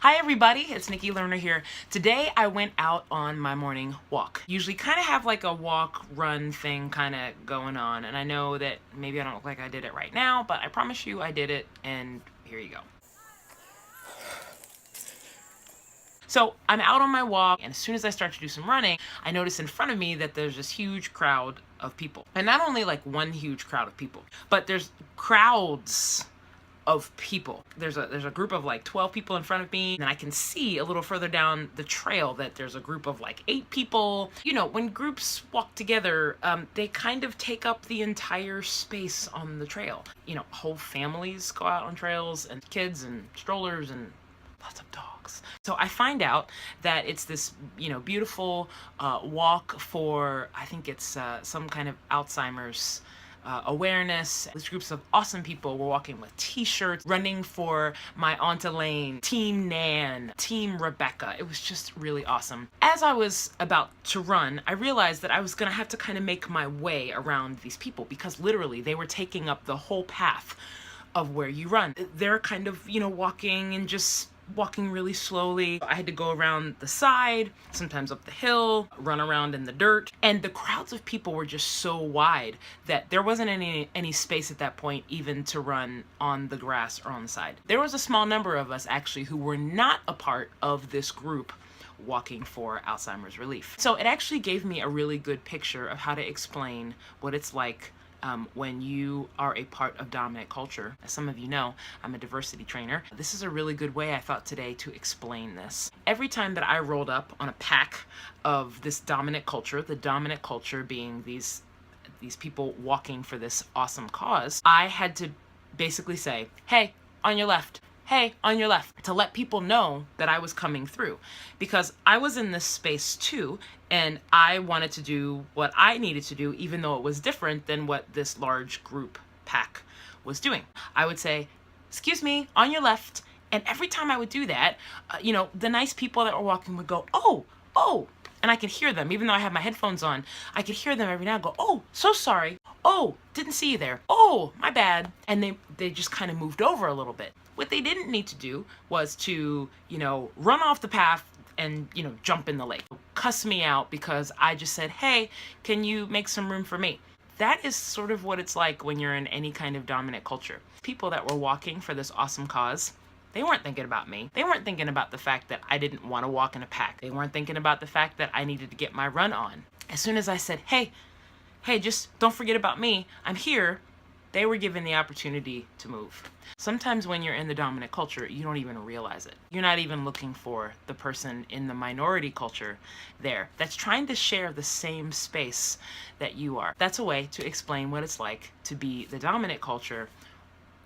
Hi everybody, it's Nikki Lerner here. Today I went out on my morning walk. Usually kind of have like a walk run thing kind of going on, and I know that maybe I don't look like I did it right now, but I promise you I did it, and here you go. So I'm out on my walk, and as soon as I start to do some running, I notice in front of me that there's this huge crowd of people. And not only like one huge crowd of people, but there's crowds of people. There's a group of like 12 people in front of me, and I can see a little further down the trail that there's a group of like 8 people. You know, when groups walk together, they kind of take up the entire space on the trail. You know, whole families go out on trails, and kids and strollers and lots of dogs. So I find out that it's this, beautiful walk for, I think it's some kind of Alzheimer's awareness. These groups of awesome people were walking with t-shirts, running for my Aunt Elaine, Team Nan, Team Rebecca. It was just really awesome. As I was about to run, I realized that I was gonna have to kind of make my way around these people because literally they were taking up the whole path of where you run. They're kind of, walking and just walking really slowly. I had to go around the side, sometimes up the hill, run around in the dirt, and the crowds of people were just so wide that there wasn't any space at that point even to run on the grass or on the side. There was a small number of us actually who were not a part of this group walking for Alzheimer's relief. So it actually gave me a really good picture of how to explain what it's like when you are a part of dominant culture. As some of you know, I'm a diversity trainer. This is a really good way, I thought today, to explain this. Every time that I rolled up on a pack of this dominant culture, the dominant culture being these people walking for this awesome cause, I had to basically say, hey, on your left. Hey, on your left, to let people know that I was coming through, because I was in this space too, and I wanted to do what I needed to do, even though it was different than what this large group pack was doing. I would say, excuse me, on your left, and every time I would do that, the nice people that were walking would go, oh, and I could hear them, even though I had my headphones on, I could hear them every now and go, oh, so sorry. Oh, didn't see you there. Oh, my bad. And they just kind of moved over a little bit. What they didn't need to do was to, run off the path and, jump in the lake. Cuss me out because I just said, hey, can you make some room for me? That is sort of what it's like when you're in any kind of dominant culture. People that were walking for this awesome cause, they weren't thinking about me. They weren't thinking about the fact that I didn't want to walk in a pack. They weren't thinking about the fact that I needed to get my run on. As soon as I said, hey, just don't forget about me, I'm here, they were given the opportunity to move. Sometimes when you're in the dominant culture, you don't even realize it. You're not even looking for the person in the minority culture there that's trying to share the same space that you are. That's a way to explain what it's like to be the dominant culture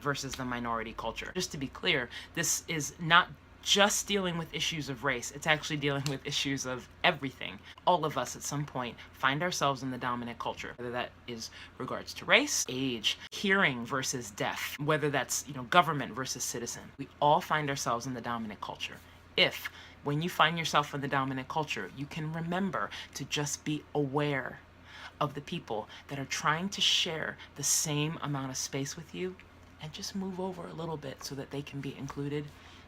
versus the minority culture. Just to be clear, this is not just dealing with issues of race. It's actually dealing with issues of everything. All of us at some point find ourselves in the dominant culture, whether that is regards to race, age, hearing versus deaf, whether that's, government versus citizen. We all find ourselves in the dominant culture. If, when you find yourself in the dominant culture, you can remember to just be aware of the people that are trying to share the same amount of space with you, and just move over a little bit so that they can be included,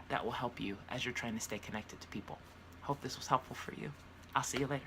that will help you as you're trying to stay connected to people. Hope this was helpful for you. I'll see you later.